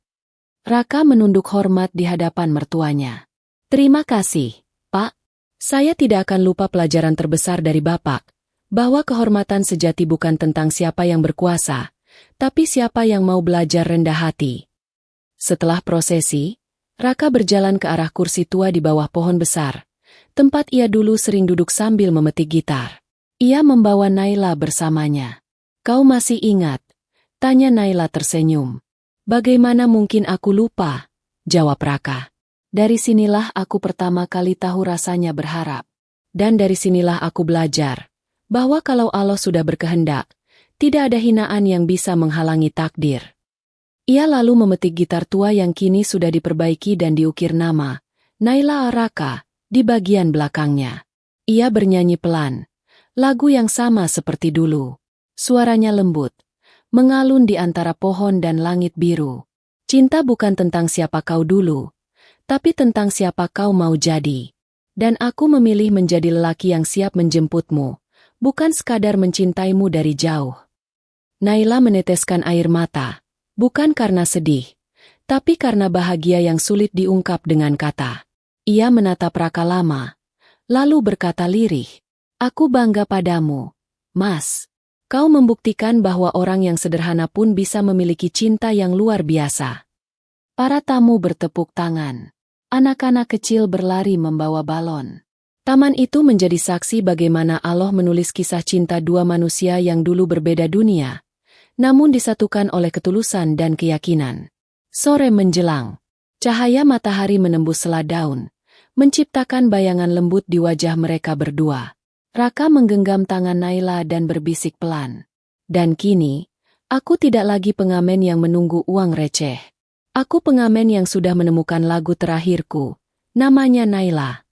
Raka menunduk hormat di hadapan mertuanya. "Terima kasih, Pak. Saya tidak akan lupa pelajaran terbesar dari Bapak, bahwa kehormatan sejati bukan tentang siapa yang berkuasa, tapi siapa yang mau belajar rendah hati." Setelah prosesi, Raka berjalan ke arah kursi tua di bawah pohon besar, tempat ia dulu sering duduk sambil memetik gitar. Ia membawa Naila bersamanya. "Kau masih ingat?" tanya Naila tersenyum. "Bagaimana mungkin aku lupa?" jawab Raka. "Dari sinilah aku pertama kali tahu rasanya berharap. Dan dari sinilah aku belajar bahwa kalau Allah sudah berkehendak, tidak ada hinaan yang bisa menghalangi takdir." Ia lalu memetik gitar tua yang kini sudah diperbaiki dan diukir nama Naila Raka di bagian belakangnya. Ia bernyanyi pelan, lagu yang sama seperti dulu. Suaranya lembut, mengalun di antara pohon dan langit biru. "Cinta bukan tentang siapa kau dulu, tapi tentang siapa kau mau jadi. Dan aku memilih menjadi lelaki yang siap menjemputmu, bukan sekadar mencintaimu dari jauh." Naila meneteskan air mata, bukan karena sedih, tapi karena bahagia yang sulit diungkap dengan kata. Ia menatap Raka lama, lalu berkata lirih, "Aku bangga padamu, Mas. Kau membuktikan bahwa orang yang sederhana pun bisa memiliki cinta yang luar biasa." Para tamu bertepuk tangan. Anak-anak kecil berlari membawa balon. Taman itu menjadi saksi bagaimana Allah menulis kisah cinta dua manusia yang dulu berbeda dunia, namun disatukan oleh ketulusan dan keyakinan. Sore menjelang. Cahaya matahari menembus sela daun, menciptakan bayangan lembut di wajah mereka berdua. Raka menggenggam tangan Naila dan berbisik pelan. "Dan kini, aku tidak lagi pengamen yang menunggu uang receh. Aku pengamen yang sudah menemukan lagu terakhirku, namanya Naila."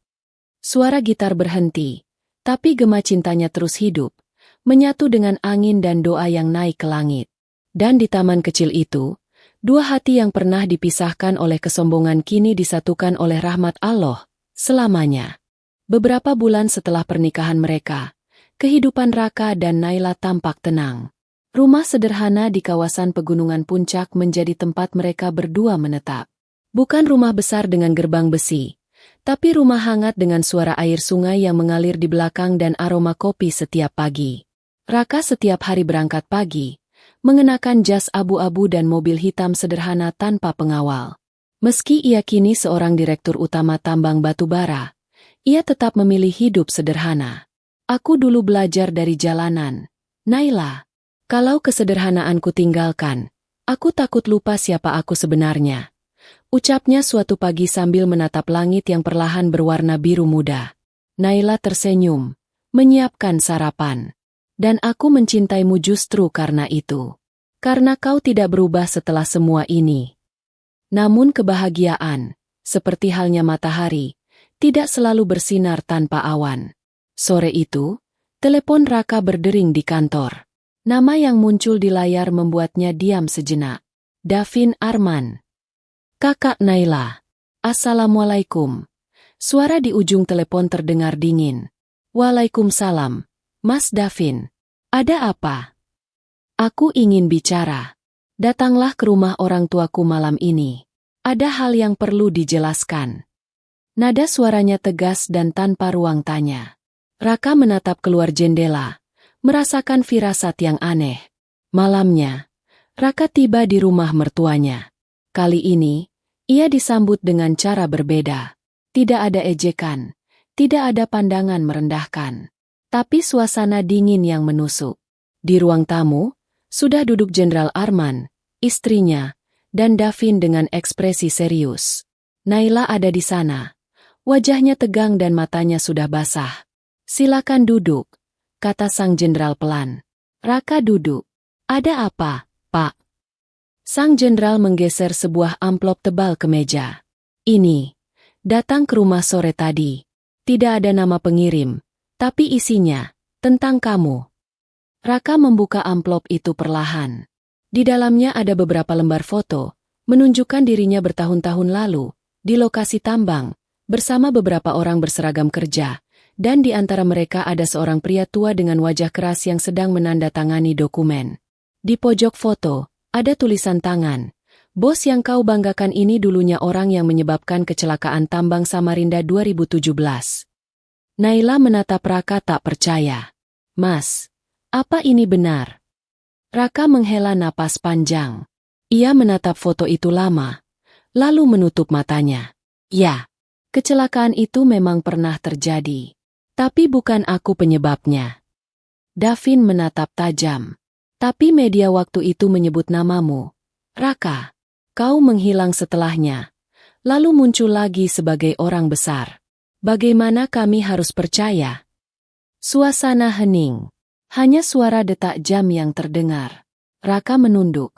Suara gitar berhenti, tapi gema cintanya terus hidup, menyatu dengan angin dan doa yang naik ke langit. Dan di taman kecil itu, dua hati yang pernah dipisahkan oleh kesombongan kini disatukan oleh rahmat Allah selamanya. Beberapa bulan setelah pernikahan mereka, kehidupan Raka dan Naila tampak tenang. Rumah sederhana di kawasan pegunungan puncak menjadi tempat mereka berdua menetap. Bukan rumah besar dengan gerbang besi, tapi rumah hangat dengan suara air sungai yang mengalir di belakang dan aroma kopi setiap pagi. Raka setiap hari berangkat pagi, mengenakan jas abu-abu dan mobil hitam sederhana tanpa pengawal. Meski ia kini seorang direktur utama tambang batu bara, ia tetap memilih hidup sederhana. "Aku dulu belajar dari jalanan, Naila. Kalau kesederhanaanku tinggalkan, aku takut lupa siapa aku sebenarnya," ucapnya suatu pagi sambil menatap langit yang perlahan berwarna biru muda. Naila tersenyum, menyiapkan sarapan. "Dan aku mencintaimu justru karena itu. Karena kau tidak berubah setelah semua ini." Namun kebahagiaan, seperti halnya matahari, tidak selalu bersinar tanpa awan. Sore itu, telepon Raka berdering di kantor. Nama yang muncul di layar membuatnya diam sejenak. Davin Arman. "Kakak Naila." "Assalamualaikum." Suara di ujung telepon terdengar dingin. "Waalaikumsalam, Mas Davin. Ada apa?" "Aku ingin bicara. Datanglah ke rumah orang tuaku malam ini. Ada hal yang perlu dijelaskan." Nada suaranya tegas dan tanpa ruang tanya. Raka menatap keluar jendela, merasakan firasat yang aneh. Malamnya, Raka tiba di rumah mertuanya. Kali ini, ia disambut dengan cara berbeda. Tidak ada ejekan, tidak ada pandangan merendahkan. Tapi suasana dingin yang menusuk. Di ruang tamu, sudah duduk Jenderal Arman, istrinya, dan Davin dengan ekspresi serius. Naila ada di sana. Wajahnya tegang dan matanya sudah basah. "Silakan duduk," kata sang jenderal pelan. Raka duduk. "Ada apa, Pak?" Sang jenderal menggeser sebuah amplop tebal ke meja. "Ini, datang ke rumah sore tadi. Tidak ada nama pengirim, tapi isinya, tentang kamu." Raka membuka amplop itu perlahan. Di dalamnya ada beberapa lembar foto, menunjukkan dirinya bertahun-tahun lalu, di lokasi tambang, bersama beberapa orang berseragam kerja, dan di antara mereka ada seorang pria tua dengan wajah keras yang sedang menandatangani dokumen. Di pojok foto, ada tulisan tangan. "Bos yang kau banggakan ini dulunya orang yang menyebabkan kecelakaan tambang Samarinda 2017. Naila menatap Raka tak percaya. "Mas, apa ini benar?" Raka menghela napas panjang. Ia menatap foto itu lama, lalu menutup matanya. "Ya, kecelakaan itu memang pernah terjadi. Tapi bukan aku penyebabnya." Davin menatap tajam. "Tapi media waktu itu menyebut namamu. Raka, kau menghilang setelahnya, lalu muncul lagi sebagai orang besar. Bagaimana kami harus percaya?" Suasana hening. Hanya suara detak jam yang terdengar. Raka menunduk,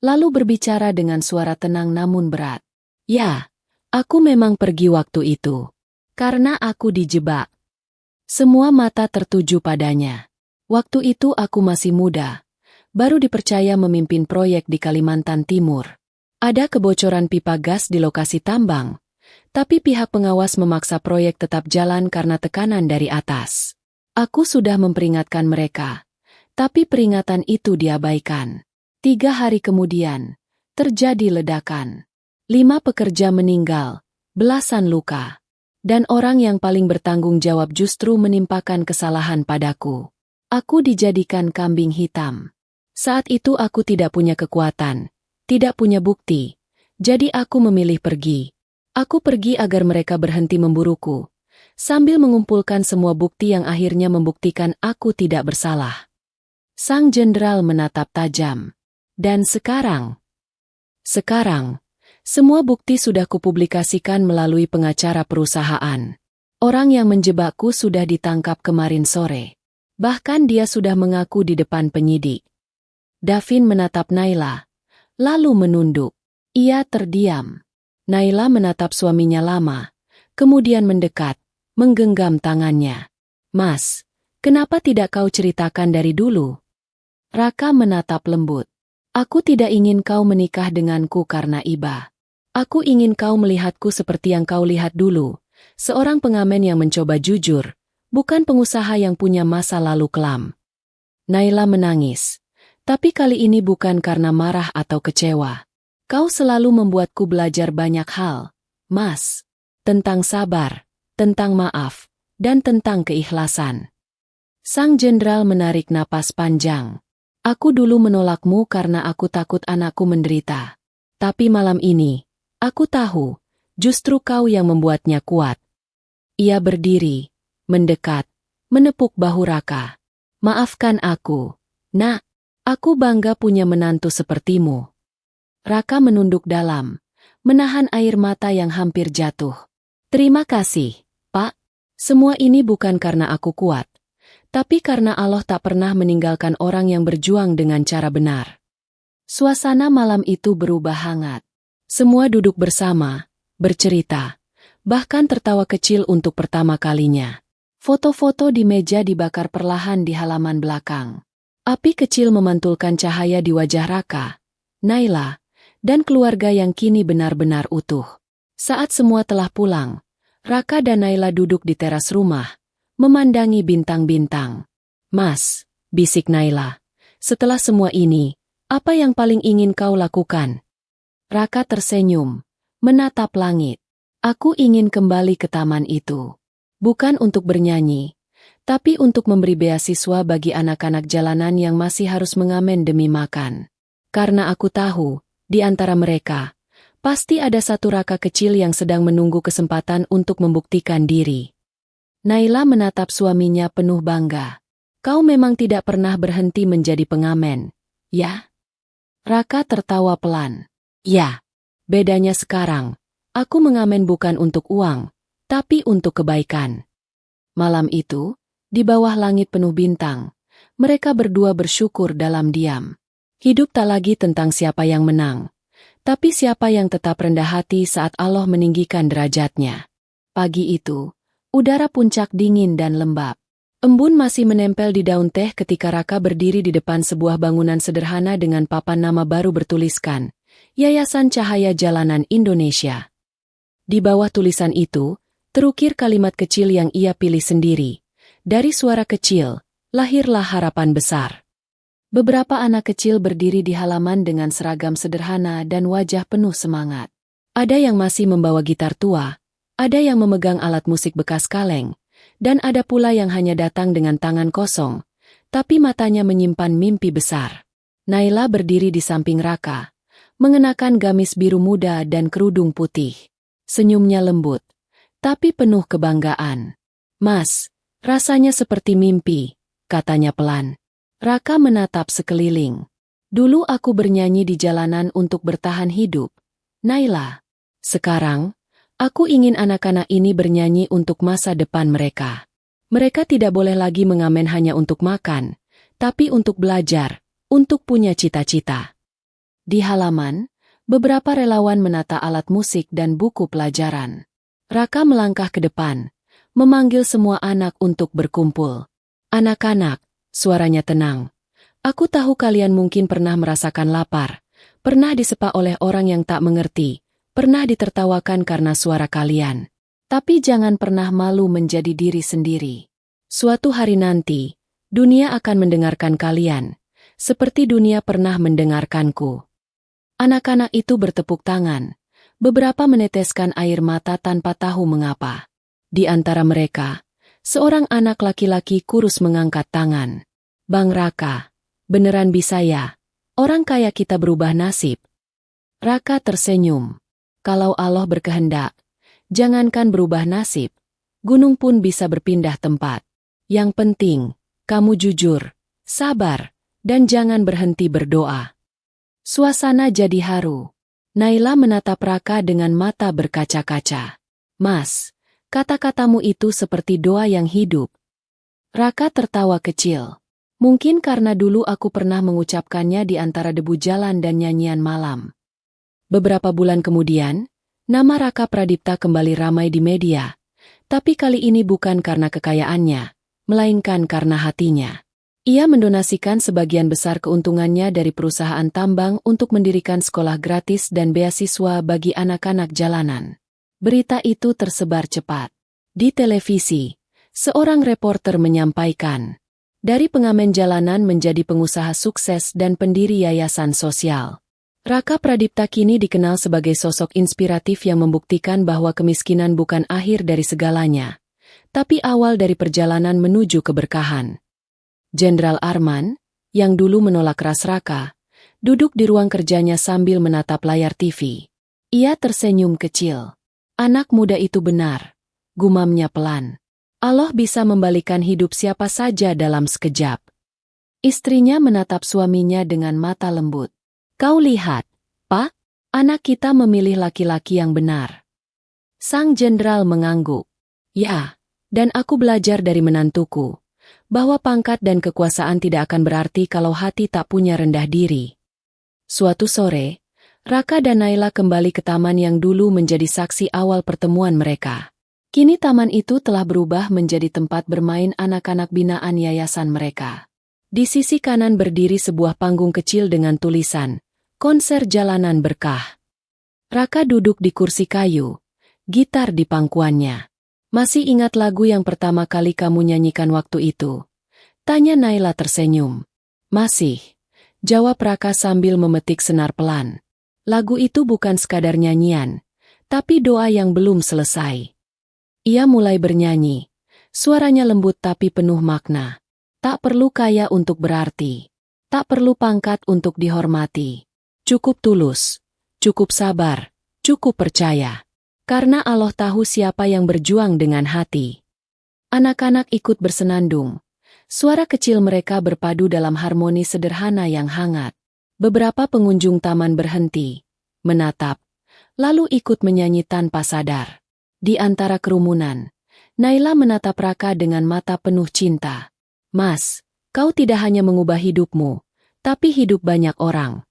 lalu berbicara dengan suara tenang namun berat. "Ya, aku memang pergi waktu itu. Karena aku dijebak." Semua mata tertuju padanya. "Waktu itu aku masih muda. Baru dipercaya memimpin proyek di Kalimantan Timur. Ada kebocoran pipa gas di lokasi tambang. Tapi pihak pengawas memaksa proyek tetap jalan karena tekanan dari atas. Aku sudah memperingatkan mereka. Tapi peringatan itu diabaikan. 3 hari kemudian, terjadi ledakan. 5 pekerja meninggal, belasan luka. Dan orang yang paling bertanggung jawab justru menimpakan kesalahan padaku. Aku dijadikan kambing hitam. Saat itu aku tidak punya kekuatan, tidak punya bukti. Jadi aku memilih pergi. Aku pergi agar mereka berhenti memburuku, sambil mengumpulkan semua bukti yang akhirnya membuktikan aku tidak bersalah." Sang jenderal menatap tajam. "Dan sekarang, semua bukti sudah kupublikasikan melalui pengacara perusahaan. Orang yang menjebakku sudah ditangkap kemarin sore. Bahkan dia sudah mengaku di depan penyidik." Davin menatap Naila, lalu menunduk. Ia terdiam. Naila menatap suaminya lama, kemudian mendekat, menggenggam tangannya. "Mas, kenapa tidak kau ceritakan dari dulu?" Raka menatap lembut. "Aku tidak ingin kau menikah denganku karena iba. Aku ingin kau melihatku seperti yang kau lihat dulu, seorang pengamen yang mencoba jujur, bukan pengusaha yang punya masa lalu kelam." Naila menangis. "Tapi kali ini bukan karena marah atau kecewa. Kau selalu membuatku belajar banyak hal, Mas. Tentang sabar, tentang maaf, dan tentang keikhlasan." Sang jenderal menarik napas panjang. "Aku dulu menolakmu karena aku takut anakku menderita. Tapi malam ini, aku tahu, justru kau yang membuatnya kuat." Ia berdiri, mendekat, menepuk bahu Raka. "Maafkan aku, Nak. Aku bangga punya menantu sepertimu." Raka menunduk dalam, menahan air mata yang hampir jatuh. "Terima kasih, Pak. Semua ini bukan karena aku kuat, tapi karena Allah tak pernah meninggalkan orang yang berjuang dengan cara benar." Suasana malam itu berubah hangat. Semua duduk bersama, bercerita, bahkan tertawa kecil untuk pertama kalinya. Foto-foto di meja dibakar perlahan di halaman belakang. Api kecil memantulkan cahaya di wajah Raka, Naila, dan keluarga yang kini benar-benar utuh. Saat semua telah pulang, Raka dan Naila duduk di teras rumah, memandangi bintang-bintang. "Mas," bisik Naila, "setelah semua ini, apa yang paling ingin kau lakukan?" Raka tersenyum, menatap langit. "Aku ingin kembali ke taman itu. Bukan untuk bernyanyi, tapi untuk memberi beasiswa bagi anak-anak jalanan yang masih harus mengamen demi makan." Karena aku tahu, di antara mereka, pasti ada satu Raka kecil yang sedang menunggu kesempatan untuk membuktikan diri. Naila menatap suaminya penuh bangga. Kau memang tidak pernah berhenti menjadi pengamen, ya? Raka tertawa pelan. Ya, bedanya sekarang, aku mengamen bukan untuk uang, tapi untuk kebaikan. Malam itu, di bawah langit penuh bintang, mereka berdua bersyukur dalam diam. Hidup tak lagi tentang siapa yang menang, tapi siapa yang tetap rendah hati saat Allah meninggikan derajatnya. Pagi itu, udara puncak dingin dan lembab. Embun masih menempel di daun teh ketika Raka berdiri di depan sebuah bangunan sederhana dengan papan nama baru bertuliskan, Yayasan Cahaya Jalanan Indonesia. Di bawah tulisan itu, terukir kalimat kecil yang ia pilih sendiri. Dari suara kecil, lahirlah harapan besar. Beberapa anak kecil berdiri di halaman dengan seragam sederhana dan wajah penuh semangat. Ada yang masih membawa gitar tua, ada yang memegang alat musik bekas kaleng, dan ada pula yang hanya datang dengan tangan kosong, tapi matanya menyimpan mimpi besar. Naila berdiri di samping Raka, mengenakan gamis biru muda dan kerudung putih. Senyumnya lembut, tapi penuh kebanggaan. Mas, rasanya seperti mimpi, katanya pelan. Raka menatap sekeliling. Dulu aku bernyanyi di jalanan untuk bertahan hidup, Naila. Sekarang, aku ingin anak-anak ini bernyanyi untuk masa depan mereka. Mereka tidak boleh lagi mengamen hanya untuk makan, tapi untuk belajar, untuk punya cita-cita. Di halaman, beberapa relawan menata alat musik dan buku pelajaran. Raka melangkah ke depan, memanggil semua anak untuk berkumpul. Anak-anak, suaranya tenang. Aku tahu kalian mungkin pernah merasakan lapar, pernah disepak oleh orang yang tak mengerti, pernah ditertawakan karena suara kalian. Tapi jangan pernah malu menjadi diri sendiri. Suatu hari nanti, dunia akan mendengarkan kalian, seperti dunia pernah mendengarkanku. Anak-anak itu bertepuk tangan, beberapa meneteskan air mata tanpa tahu mengapa. Di antara mereka, seorang anak laki-laki kurus mengangkat tangan. Bang Raka, beneran bisa ya? Orang kaya kita berubah nasib. Raka tersenyum. Kalau Allah berkehendak, jangankan berubah nasib, gunung pun bisa berpindah tempat. Yang penting, kamu jujur, sabar, dan jangan berhenti berdoa. Suasana jadi haru. Naila menatap Raka dengan mata berkaca-kaca. Mas, kata-katamu itu seperti doa yang hidup. Raka tertawa kecil. Mungkin karena dulu aku pernah mengucapkannya di antara debu jalan dan nyanyian malam. Beberapa bulan kemudian, nama Raka Pradipta kembali ramai di media. Tapi kali ini bukan karena kekayaannya, melainkan karena hatinya. Ia mendonasikan sebagian besar keuntungannya dari perusahaan tambang untuk mendirikan sekolah gratis dan beasiswa bagi anak-anak jalanan. Berita itu tersebar cepat. Di televisi, seorang reporter menyampaikan, dari pengamen jalanan menjadi pengusaha sukses dan pendiri yayasan sosial. Raka Pradipta kini dikenal sebagai sosok inspiratif yang membuktikan bahwa kemiskinan bukan akhir dari segalanya, tapi awal dari perjalanan menuju keberkahan. Jenderal Arman, yang dulu menolak keras Raka, duduk di ruang kerjanya sambil menatap layar TV. Ia tersenyum kecil. Anak muda itu benar, gumamnya pelan. Allah bisa membalikan hidup siapa saja dalam sekejap. Istrinya menatap suaminya dengan mata lembut. Kau lihat, Pak, anak kita memilih laki-laki yang benar. Sang jenderal mengangguk. Ya, dan aku belajar dari menantuku, bahwa pangkat dan kekuasaan tidak akan berarti kalau hati tak punya rendah diri. Suatu sore, Raka dan Naila kembali ke taman yang dulu menjadi saksi awal pertemuan mereka. Kini taman itu telah berubah menjadi tempat bermain anak-anak binaan yayasan mereka. Di sisi kanan berdiri sebuah panggung kecil dengan tulisan, Konser Jalanan Berkah. Raka duduk di kursi kayu, gitar di pangkuannya. Masih ingat lagu yang pertama kali kamu nyanyikan waktu itu? Tanya Naila tersenyum. Masih, jawab Raka sambil memetik senar pelan. Lagu itu bukan sekadar nyanyian, tapi doa yang belum selesai. Ia mulai bernyanyi. Suaranya lembut tapi penuh makna. Tak perlu kaya untuk berarti. Tak perlu pangkat untuk dihormati. Cukup tulus, cukup sabar, cukup percaya. Karena Allah tahu siapa yang berjuang dengan hati. Anak-anak ikut bersenandung. Suara kecil mereka berpadu dalam harmoni sederhana yang hangat. Beberapa pengunjung taman berhenti, menatap, lalu ikut menyanyi tanpa sadar. Di antara kerumunan, Naila menatap Raka dengan mata penuh cinta. "Mas, kau tidak hanya mengubah hidupmu, tapi hidup banyak orang."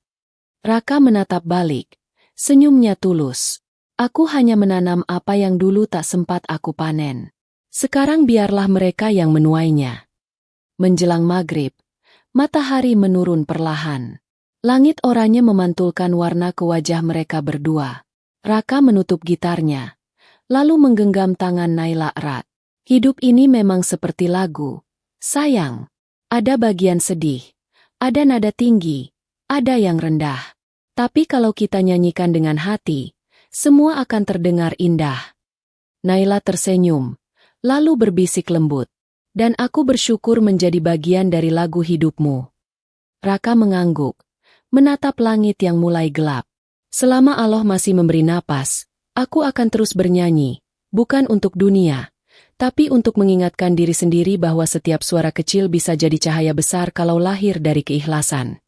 Raka menatap balik, senyumnya tulus. "Aku hanya menanam apa yang dulu tak sempat aku panen. Sekarang biarlah mereka yang menuainya." Menjelang maghrib, matahari menurun perlahan. Langit oranye memantulkan warna ke wajah mereka berdua. Raka menutup gitarnya, lalu menggenggam tangan Naila erat. "Hidup ini memang seperti lagu, sayang. Ada bagian sedih, ada nada tinggi, ada yang rendah. Tapi kalau kita nyanyikan dengan hati, semua akan terdengar indah." Naila tersenyum, lalu berbisik lembut. "Dan aku bersyukur menjadi bagian dari lagu hidupmu." Raka mengangguk, menatap langit yang mulai gelap. "Selama Allah masih memberi napas, aku akan terus bernyanyi, bukan untuk dunia, tapi untuk mengingatkan diri sendiri bahwa setiap suara kecil bisa jadi cahaya besar kalau lahir dari keikhlasan."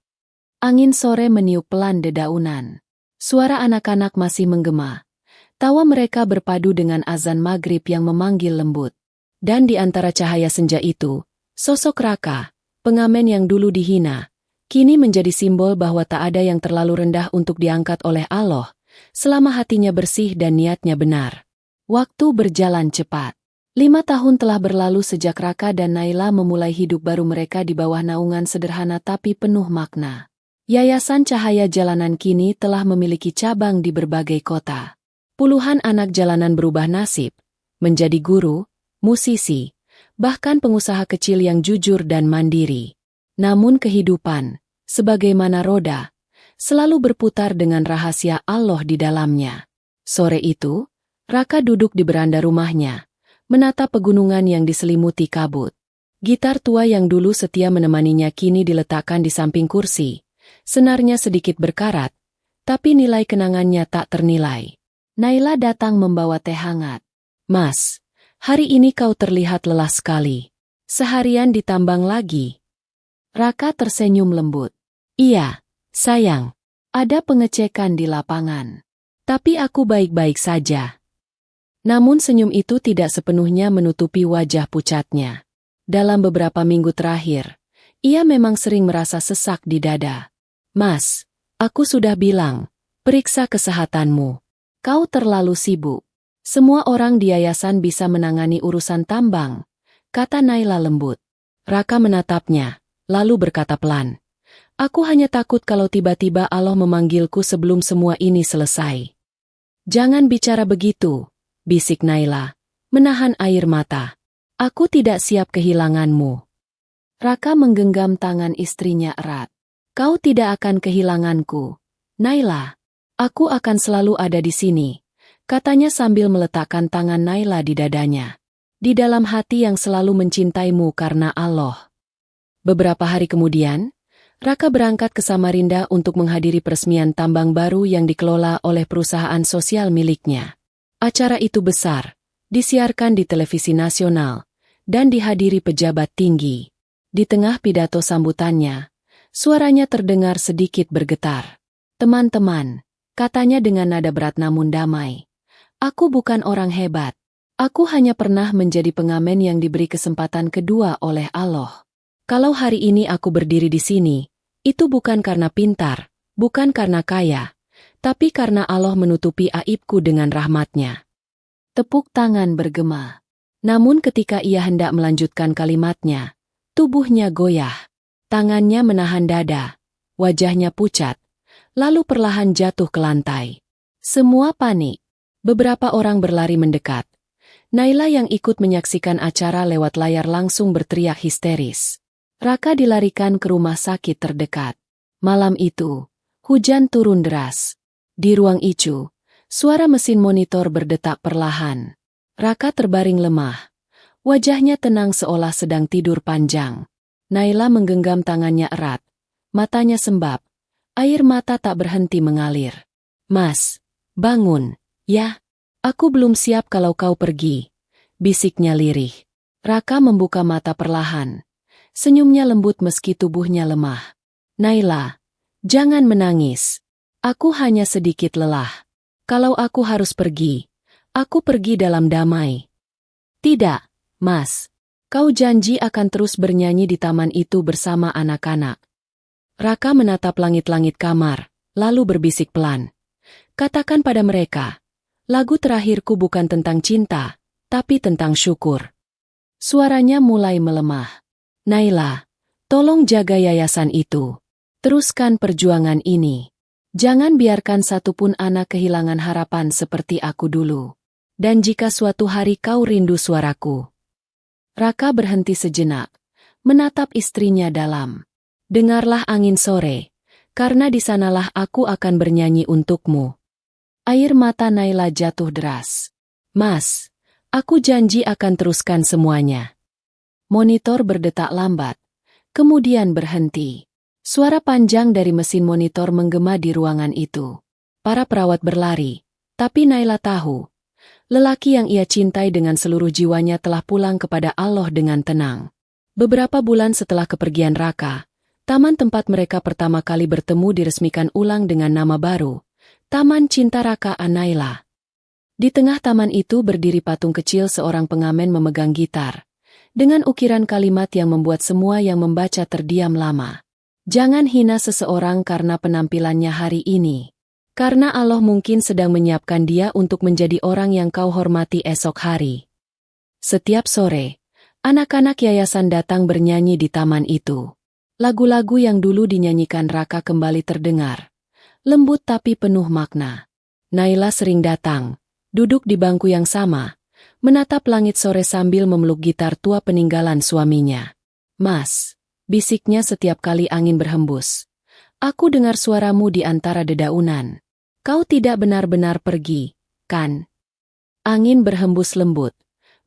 Angin sore meniup pelan dedaunan. Suara anak-anak masih menggema. Tawa mereka berpadu dengan azan maghrib yang memanggil lembut. Dan di antara cahaya senja itu, sosok Raka, pengamen yang dulu dihina, kini menjadi simbol bahwa tak ada yang terlalu rendah untuk diangkat oleh Allah, selama hatinya bersih dan niatnya benar. Waktu berjalan cepat. 5 tahun telah berlalu sejak Raka dan Naila memulai hidup baru mereka di bawah naungan sederhana tapi penuh makna. Yayasan Cahaya Jalanan kini telah memiliki cabang di berbagai kota. Puluhan anak jalanan berubah nasib, menjadi guru, musisi, bahkan pengusaha kecil yang jujur dan mandiri. Namun kehidupan, sebagaimana roda, selalu berputar dengan rahasia Allah di dalamnya. Sore itu, Raka duduk di beranda rumahnya, menatap pegunungan yang diselimuti kabut. Gitar tua yang dulu setia menemaninya kini diletakkan di samping kursi. Senarnya sedikit berkarat, tapi nilai kenangannya tak ternilai. Naila datang membawa teh hangat. "Mas, hari ini kau terlihat lelah sekali. Seharian ditambang lagi." Raka tersenyum lembut. "Iya, sayang. Ada pengecekan di lapangan. Tapi aku baik-baik saja." Namun senyum itu tidak sepenuhnya menutupi wajah pucatnya. Dalam beberapa minggu terakhir, ia memang sering merasa sesak di dada. "Mas, aku sudah bilang, periksa kesehatanmu. Kau terlalu sibuk. Semua orang di yayasan bisa menangani urusan tambang," kata Naila lembut. Raka menatapnya, lalu berkata pelan, "Aku hanya takut kalau tiba-tiba Allah memanggilku sebelum semua ini selesai." "Jangan bicara begitu," bisik Naila, menahan air mata. "Aku tidak siap kehilanganmu." Raka menggenggam tangan istrinya erat. "Kau tidak akan kehilanganku, Naila. Aku akan selalu ada di sini," katanya sambil meletakkan tangan Naila di dadanya. "Di dalam hati yang selalu mencintaimu karena Allah." Beberapa hari kemudian, Raka berangkat ke Samarinda untuk menghadiri peresmian tambang baru yang dikelola oleh perusahaan sosial miliknya. Acara itu besar, disiarkan di televisi nasional, dan dihadiri pejabat tinggi. Di tengah pidato sambutannya, suaranya terdengar sedikit bergetar. "Teman-teman," katanya dengan nada berat namun damai, "aku bukan orang hebat. Aku hanya pernah menjadi pengamen yang diberi kesempatan kedua oleh Allah. Kalau hari ini aku berdiri di sini, itu bukan karena pintar, bukan karena kaya, tapi karena Allah menutupi aibku dengan rahmat-Nya." Tepuk tangan bergema. Namun ketika ia hendak melanjutkan kalimatnya, tubuhnya goyah. Tangannya menahan dada, wajahnya pucat, lalu perlahan jatuh ke lantai. Semua panik. Beberapa orang berlari mendekat. Naila yang ikut menyaksikan acara lewat layar langsung berteriak histeris. Raka dilarikan ke rumah sakit terdekat. Malam itu, hujan turun deras. Di ruang ICU, suara mesin monitor berdetak perlahan. Raka terbaring lemah. Wajahnya tenang seolah sedang tidur panjang. Naila menggenggam tangannya erat, matanya sembab. Air mata tak berhenti mengalir. Mas, bangun, ya. Aku belum siap kalau kau pergi, bisiknya lirih. Raka membuka mata perlahan. Senyumnya lembut meski tubuhnya lemah. Naila, jangan menangis. Aku hanya sedikit lelah. Kalau aku harus pergi, aku pergi dalam damai. Tidak, Mas. Kau janji akan terus bernyanyi di taman itu bersama anak-anak. Raka menatap langit-langit kamar, lalu berbisik pelan. Katakan pada mereka, lagu terakhirku bukan tentang cinta, tapi tentang syukur. Suaranya mulai melemah. Naila, tolong jaga yayasan itu. Teruskan perjuangan ini. Jangan biarkan satupun anak kehilangan harapan seperti aku dulu. Dan jika suatu hari kau rindu suaraku. Raka berhenti sejenak, menatap istrinya dalam. Dengarlah angin sore, karena di sanalah aku akan bernyanyi untukmu. Air mata Naila jatuh deras. Mas, aku janji akan teruskan semuanya. Monitor berdetak lambat, kemudian berhenti. Suara panjang dari mesin monitor menggema di ruangan itu. Para perawat berlari, tapi Naila tahu. Lelaki yang ia cintai dengan seluruh jiwanya telah pulang kepada Allah dengan tenang. Beberapa bulan setelah kepergian Raka, taman tempat mereka pertama kali bertemu diresmikan ulang dengan nama baru, Taman Cinta Raka Naila. Di tengah taman itu berdiri patung kecil seorang pengamen memegang gitar, dengan ukiran kalimat yang membuat semua yang membaca terdiam lama. Jangan hina seseorang karena penampilannya hari ini. Karena Allah mungkin sedang menyiapkan dia untuk menjadi orang yang kau hormati esok hari. Setiap sore, anak-anak yayasan datang bernyanyi di taman itu. Lagu-lagu yang dulu dinyanyikan Raka kembali terdengar. Lembut tapi penuh makna. Naila sering datang, duduk di bangku yang sama, menatap langit sore sambil memeluk gitar tua peninggalan suaminya. Mas, bisiknya setiap kali angin berhembus. Aku dengar suaramu di antara dedaunan. Kau tidak benar-benar pergi, kan? Angin berhembus lembut,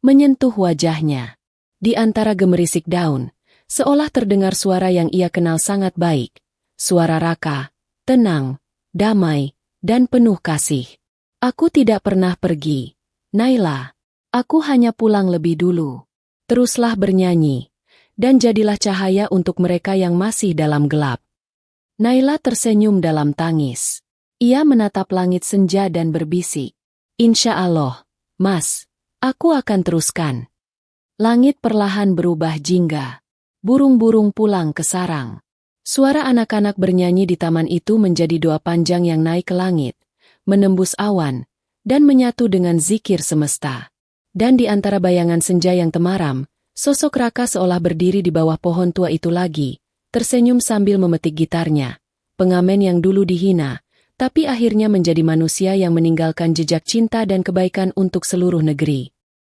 menyentuh wajahnya. Di antara gemerisik daun, seolah terdengar suara yang ia kenal sangat baik. Suara Raka, tenang, damai, dan penuh kasih. Aku tidak pernah pergi, Naila. Aku hanya pulang lebih dulu. Teruslah bernyanyi, dan jadilah cahaya untuk mereka yang masih dalam gelap. Naila tersenyum dalam tangis. Ia menatap langit senja dan berbisik. Insya Allah, Mas, aku akan teruskan. Langit perlahan berubah jingga. Burung-burung pulang ke sarang. Suara anak-anak bernyanyi di taman itu menjadi doa panjang yang naik ke langit, menembus awan, dan menyatu dengan zikir semesta. Dan di antara bayangan senja yang temaram, sosok Raka seolah berdiri di bawah pohon tua itu lagi, tersenyum sambil memetik gitarnya. Pengamen yang dulu dihina, tapi akhirnya menjadi manusia yang meninggalkan jejak cinta dan kebaikan untuk seluruh negeri.